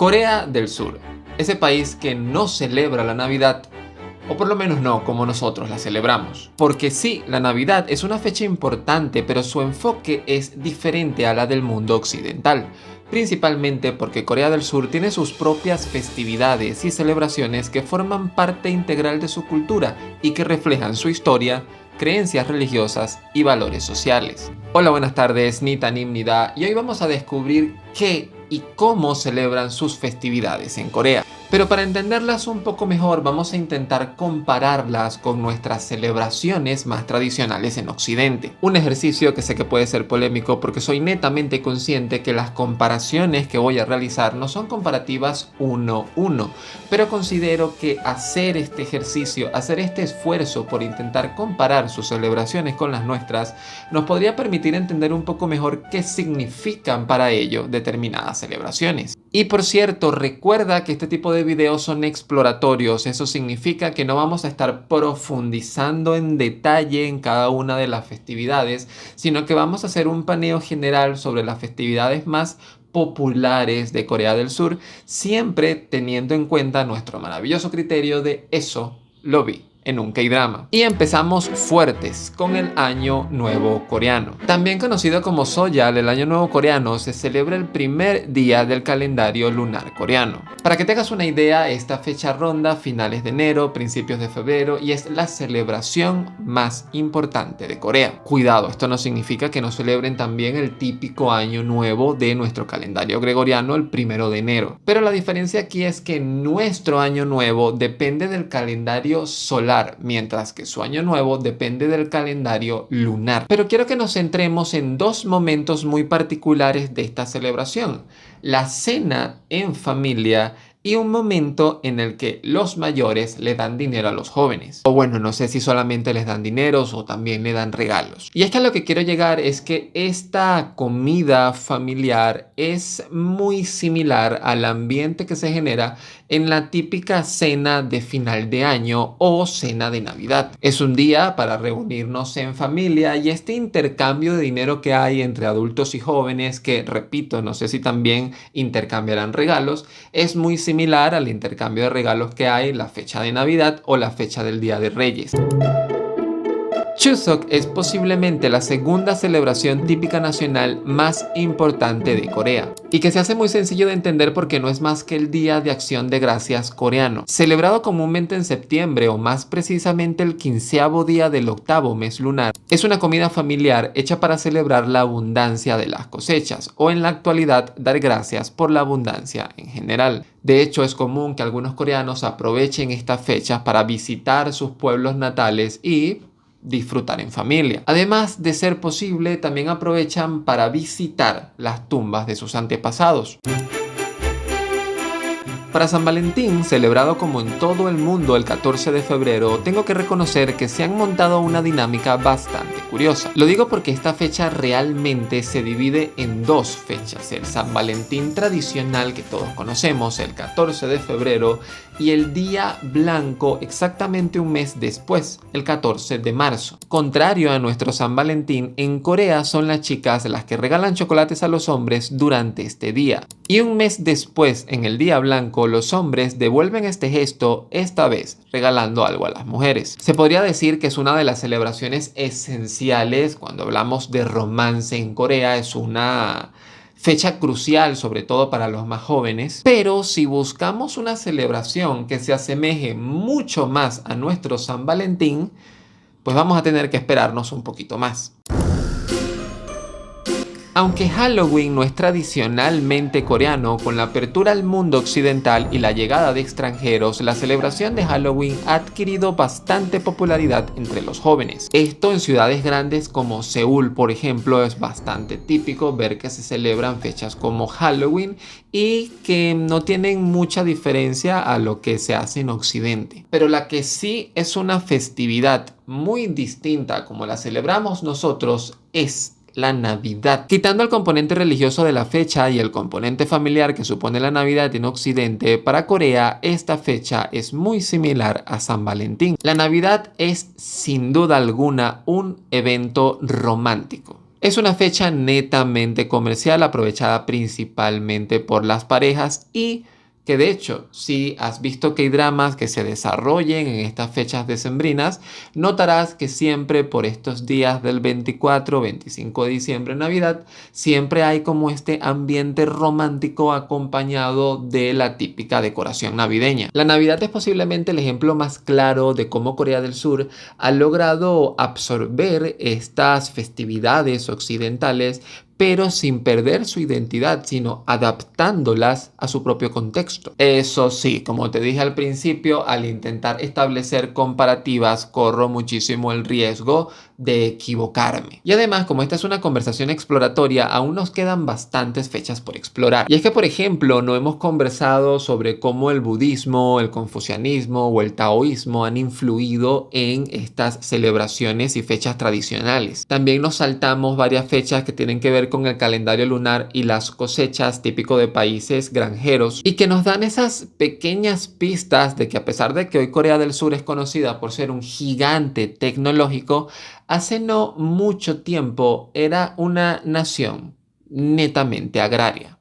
Corea del Sur, ese país que no celebra la Navidad, o por lo menos no como nosotros la celebramos. Porque sí, la Navidad es una fecha importante, pero su enfoque es diferente a la del mundo occidental. Principalmente porque Corea del Sur tiene sus propias festividades y celebraciones que forman parte integral de su cultura y que reflejan su historia, creencias religiosas y valores sociales. Hola, buenas tardes, Nita Nimnida, y hoy vamos a descubrir qué y cómo celebran sus festividades en Corea. Pero para entenderlas un poco mejor vamos a intentar compararlas con nuestras celebraciones más tradicionales en Occidente. Un ejercicio que sé que puede ser polémico porque soy netamente consciente que las comparaciones que voy a realizar no son comparativas 1-1, pero considero que hacer este ejercicio, hacer este esfuerzo por intentar comparar sus celebraciones con las nuestras, nos podría permitir entender un poco mejor qué significan para ello determinadas celebraciones. Y por cierto, recuerda que este tipo de videos son exploratorios. Eso significa que no vamos a estar profundizando en detalle en cada una de las festividades, sino que vamos a hacer un paneo general sobre las festividades más populares de Corea del Sur, siempre teniendo en cuenta nuestro maravilloso criterio de eso lo vi en un K-drama. Y empezamos fuertes con el Año Nuevo Coreano. También conocido como Seollal, el Año Nuevo Coreano se celebra el primer día del calendario lunar coreano. Para que tengas una idea, esta fecha ronda finales de enero, principios de febrero y es la celebración más importante de Corea. Cuidado, esto no significa que no celebren también el típico Año Nuevo de nuestro calendario gregoriano el 1 de enero. Pero la diferencia aquí es que nuestro Año Nuevo depende del calendario solar, mientras que su año nuevo depende del calendario lunar. Pero quiero que nos centremos en dos momentos muy particulares de esta celebración: la cena en familia y un momento en el que los mayores le dan dinero a los jóvenes. O bueno, no sé si solamente les dan dineros o también le dan regalos. Y es que a lo que quiero llegar es que esta comida familiar es muy similar al ambiente que se genera en la típica cena de final de año o cena de Navidad. Es un día para reunirnos en familia y este intercambio de dinero que hay entre adultos y jóvenes, que repito, no sé si también intercambiarán regalos, es muy similar al intercambio de regalos que hay en la fecha de Navidad o la fecha del Día de Reyes. Chuseok es posiblemente la segunda celebración típica nacional más importante de Corea y que se hace muy sencillo de entender porque no es más que el Día de Acción de Gracias coreano, celebrado comúnmente en septiembre o más precisamente el 15º día del 8º mes lunar. Es una comida familiar hecha para celebrar la abundancia de las cosechas o en la actualidad dar gracias por la abundancia en general. De hecho, es común que algunos coreanos aprovechen estas fechas para visitar sus pueblos natales y disfrutar en familia. Además de ser posible, también aprovechan para visitar las tumbas de sus antepasados. Para San Valentín, celebrado como en todo el mundo el 14 de febrero, tengo que reconocer que se han montado una dinámica bastante curiosa. Lo digo porque esta fecha realmente se divide en dos fechas: el San Valentín tradicional que todos conocemos, el 14 de febrero, y el Día Blanco exactamente un mes después, el 14 de marzo. Contrario a nuestro San Valentín, en Corea son las chicas las que regalan chocolates a los hombres durante este día. Y un mes después, en el Día Blanco, los hombres devuelven este gesto, esta vez regalando algo a las mujeres. Se podría decir que es una de las celebraciones esenciales cuando hablamos de romance en Corea. Es una fecha crucial, sobre todo para los más jóvenes. Pero si buscamos una celebración que se asemeje mucho más a nuestro San Valentín, pues vamos a tener que esperarnos un poquito más. Aunque Halloween no es tradicionalmente coreano, con la apertura al mundo occidental y la llegada de extranjeros, la celebración de Halloween ha adquirido bastante popularidad entre los jóvenes. Esto en ciudades grandes como Seúl, por ejemplo, es bastante típico ver que se celebran fechas como Halloween y que no tienen mucha diferencia a lo que se hace en Occidente. Pero la que sí es una festividad muy distinta como la celebramos nosotros es la Navidad. Quitando el componente religioso de la fecha y el componente familiar que supone la Navidad en Occidente, para Corea esta fecha es muy similar a San Valentín. La Navidad es sin duda alguna un evento romántico. Es una fecha netamente comercial aprovechada principalmente por las parejas y que de hecho, si has visto que hay dramas que se desarrollen en estas fechas decembrinas, notarás que siempre por estos días del 24, 25 de diciembre, Navidad, siempre hay como este ambiente romántico acompañado de la típica decoración navideña. La Navidad es posiblemente el ejemplo más claro de cómo Corea del Sur ha logrado absorber estas festividades occidentales, pero sin perder su identidad, sino adaptándolas a su propio contexto. Eso sí, como te dije al principio, al intentar establecer comparativas, corro muchísimo el riesgo de equivocarme. Y además, como esta es una conversación exploratoria, aún nos quedan bastantes fechas por explorar. Y es que, por ejemplo, no hemos conversado sobre cómo el budismo, el confucianismo o el taoísmo han influido en estas celebraciones y fechas tradicionales. También nos saltamos varias fechas que tienen que ver con el calendario lunar y las cosechas típico de países granjeros y que nos dan esas pequeñas pistas de que a pesar de que hoy Corea del Sur es conocida por ser un gigante tecnológico, hace no mucho tiempo era una nación netamente agraria.